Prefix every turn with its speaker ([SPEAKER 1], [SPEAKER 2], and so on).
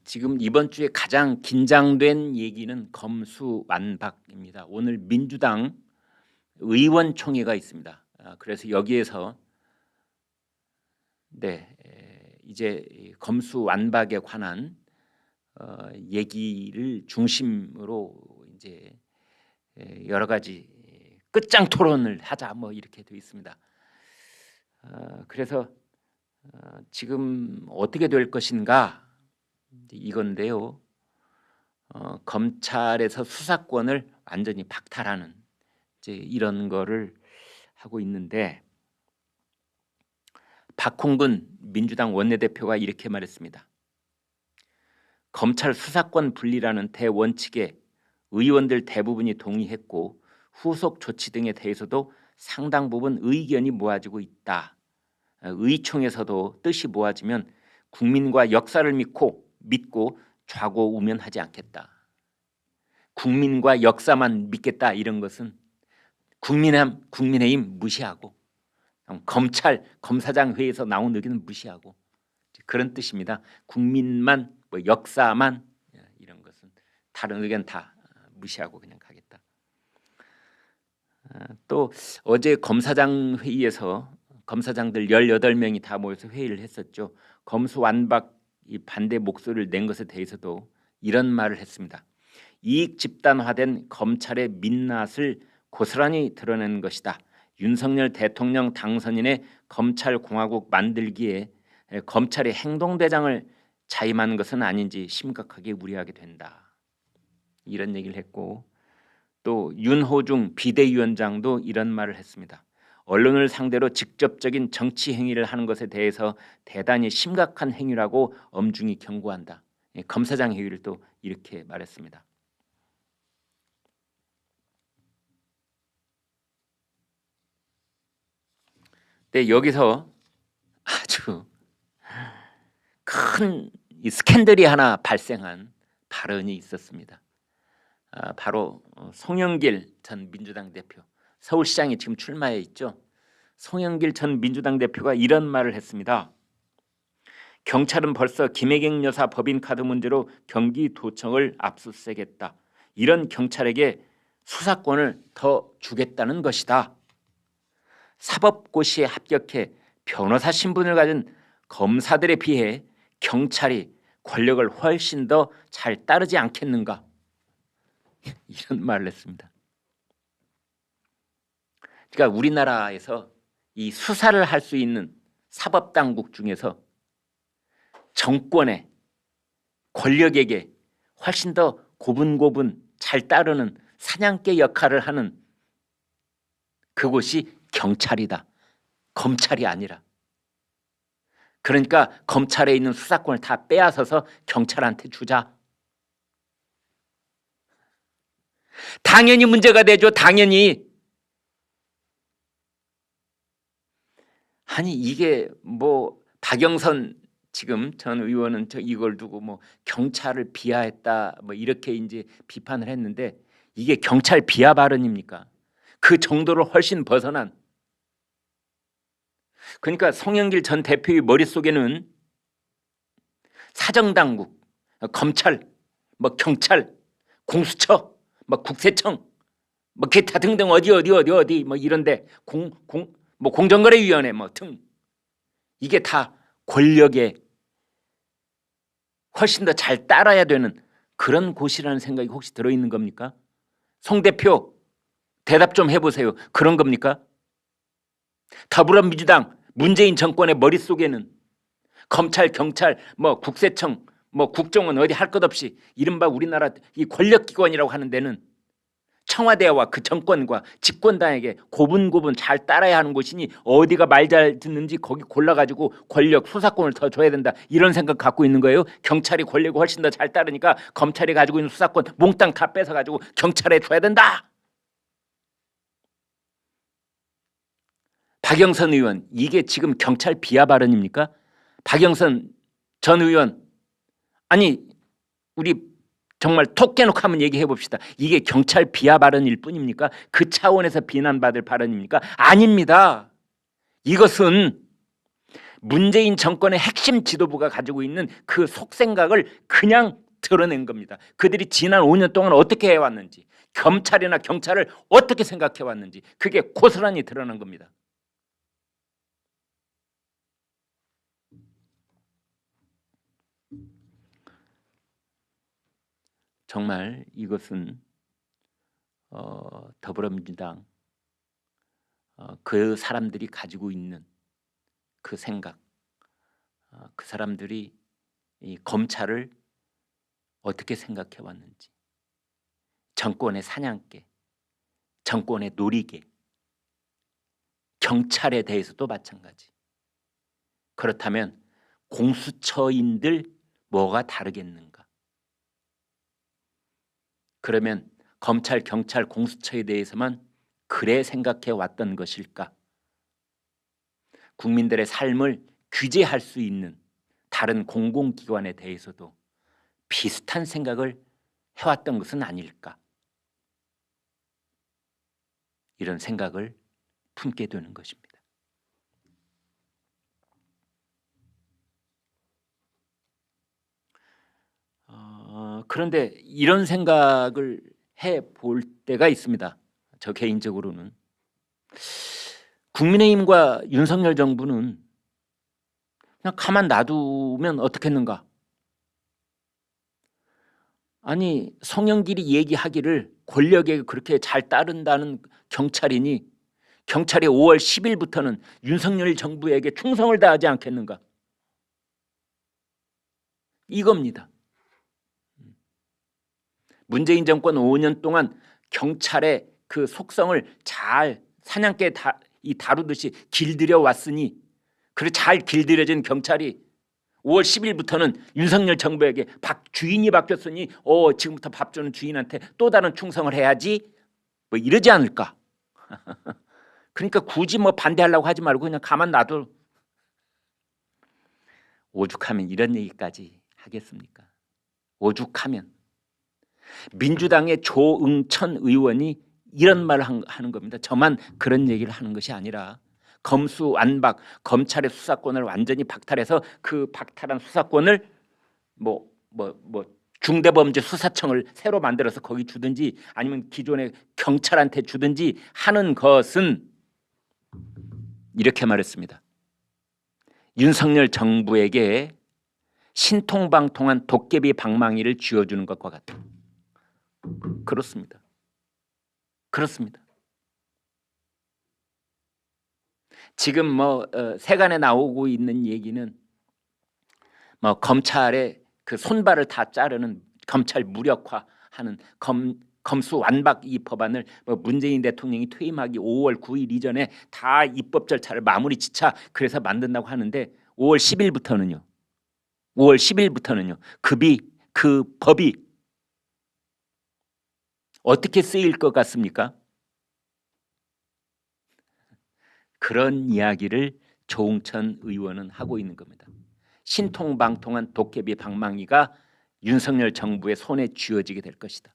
[SPEAKER 1] 지금 이번 주에 가장 긴장된 얘기는 검수완박입니다. 오늘 민주당 의원총회가 있습니다. 그래서 여기에서 이제 검수완박에 관한 얘기를 중심으로 이제 여러 가지 끝장 토론을 하자 뭐 이렇게 되어 있습니다. 그래서 지금 어떻게 될 것인가 이건데요. 검찰에서 수사권을 완전히 박탈하는 이제 이런 거를 하고 있는데, 박홍근 민주당 원내대표가 이렇게 말했습니다. 검찰 수사권 분리라는 대원칙에 의원들 대부분이 동의했고 후속 조치 등에 대해서도 상당 부분 의견이 모아지고 있다. 의총에서도 뜻이 모아지면 국민과 역사를 믿고 좌고우면하지 않겠다. 국민과 역사만 믿겠다 이런 것은 국민의힘 무시하고 검찰 검사장 회의에서 나온 의견은 무시하고 그런 뜻입니다. 국민만 역사만 이런 것은 다른 의견 다 무시하고 그냥 가겠다. 또 어제 검사장 회의에서 검사장들 18명이 다 모여서 회의를 했었죠. 검수완박 반대 목소리를 낸 것에 대해서도 이런 말을 했습니다. 이익 집단화된 검찰의 민낯을 고스란히 드러낸 것이다. 윤석열 대통령 당선인의 검찰공화국 만들기에 검찰이 행동대장을 자임한 것은 아닌지 심각하게 우려하게 된다. 이런 얘기를 했고, 또 윤호중 비대위원장도 이런 말을 했습니다. 언론을 상대로 직접적인 정치 행위를 하는 것에 대해서 대단히 심각한 행위라고 엄중히 경고한다. 검사장 회의를 또 이렇게 말했습니다. 네, 여기서 아주 큰 스캔들이 하나 발생한 발언이 있었습니다. 바로 송영길 전 민주당 대표, 서울시장에 지금 출마해 있죠. 송영길 전 민주당 대표가 이런 말을 했습니다. 경찰은 벌써 김혜경 여사 법인카드 문제로 경기도청을 압수수색했다. 이런 경찰에게 수사권을 더 주겠다는 것이다. 사법고시에 합격해 변호사 신분을 가진 검사들에 비해 경찰이 권력을 훨씬 더 잘 따르지 않겠는가? 이런 말을 했습니다. 그러니까 우리나라에서 이 수사를 할 수 있는 사법당국 중에서 정권의 권력에게 훨씬 더 고분고분 잘 따르는 사냥개 역할을 하는 그곳이 경찰이다. 검찰이 아니라. 그러니까 검찰에 있는 수사권을 다 빼앗아서 경찰한테 주자. 당연히 문제가 되죠. 당연히. 아니 이게 뭐 박영선 지금 전 의원은 이걸 두고 뭐 경찰을 비하했다 뭐 이렇게 이제 비판을 했는데, 이게 경찰 비하 발언입니까? 그 정도로 훨씬 벗어난. 그러니까 송영길 전 대표의 머릿속에는 사정당국, 검찰, 뭐 경찰, 공수처, 뭐 국세청, 뭐 기타 등등 어디 뭐 이런데 뭐 공정거래위원회 뭐 등, 이게 다 권력에 훨씬 더 잘 따라야 되는 그런 곳이라는 생각이 혹시 들어있는 겁니까? 송 대표 대답 좀 해보세요. 그런 겁니까? 더불어민주당 문재인 정권의 머릿속에는 검찰, 경찰, 뭐 국세청, 뭐 국정원 어디 할 것 없이 이른바 우리나라 이 권력기관이라고 하는 데는 청와대와 그 정권과 집권당에게 고분고분 잘 따라야 하는 곳이니 어디가 말 잘 듣는지 거기 골라가지고 권력 수사권을 더 줘야 된다 이런 생각 갖고 있는 거예요. 경찰이 권력을 훨씬 더 잘 따르니까 검찰이 가지고 있는 수사권 몽땅 다 뺏어가지고 경찰에 줘야 된다. 박영선 의원, 이게 지금 경찰 비하 발언입니까? 박영선 전 의원, 아니 우리 정말 톡 깨놓고 한번 얘기해 봅시다. 이게 경찰 비하 발언일 뿐입니까? 그 차원에서 비난받을 발언입니까? 아닙니다. 이것은 문재인 정권의 핵심 지도부가 가지고 있는 그 속생각을 그냥 드러낸 겁니다. 그들이 지난 5년 동안 어떻게 해왔는지, 검찰이나 경찰을 어떻게 생각해왔는지 그게 고스란히 드러난 겁니다. 정말 이것은 더불어민주당 그 사람들이 가지고 있는 그 생각, 그 사람들이 이 검찰을 어떻게 생각해 왔는지, 정권의 사냥개, 정권의 놀이개, 경찰에 대해서도 마찬가지. 그렇다면 공수처인들 뭐가 다르겠는가? 그러면 검찰, 경찰, 공수처에 대해서만 그래 생각해 왔던 것일까? 국민들의 삶을 규제할 수 있는 다른 공공기관에 대해서도 비슷한 생각을 해왔던 것은 아닐까? 이런 생각을 품게 되는 것입니다. 그런데 이런 생각을 해볼 때가 있습니다. 저 개인적으로는 국민의힘과 윤석열 정부는 그냥 가만 놔두면 어떻겠는가? 아니 송영길이 얘기하기를 권력에 그렇게 잘 따른다는 경찰이니 경찰이 5월 10일부터는 윤석열 정부에게 충성을 다하지 않겠는가? 이겁니다. 문재인 정권 5년 동안 경찰의 그 속성을 잘 사냥개 다루듯이 길들여 왔으니 그래 잘 길들여진 경찰이 5월 10일부터는 윤석열 정부에게 주인이 바뀌었으니 지금부터 밥 주는 주인한테 또 다른 충성을 해야지 뭐 이러지 않을까? 그러니까 굳이 뭐 반대하려고 하지 말고 그냥 가만 놔둬. 오죽하면 이런 얘기까지 하겠습니까? 오죽하면 민주당의 조응천 의원이 이런 말을 하는 겁니다. 저만 그런 얘기를 하는 것이 아니라 검수완박, 검찰의 수사권을 완전히 박탈해서 그 박탈한 수사권을 중대범죄수사청을 새로 만들어서 거기 주든지 아니면 기존의 경찰한테 주든지 하는 것은 이렇게 말했습니다. 윤석열 정부에게 신통방통한 도깨비 방망이를 쥐어주는 것과 같다. 그렇습니다. 그렇습니다. 지금 세간에 나오고 있는 얘기는 검찰의 그 손발을 다 자르는 검찰 무력화하는 검수완박 이 법안을 문재인 대통령이 퇴임하기 5월 9일 이전에 다 입법 절차를 마무리 짓자 그래서 만든다고 하는데 5월 10일부터는요. 그 법이 어떻게 쓰일 것 같습니까? 그런 이야기를 조응천 의원은 하고 있는 겁니다. 신통방통한 도깨비 방망이가 윤석열 정부의 손에 쥐어지게 될 것이다.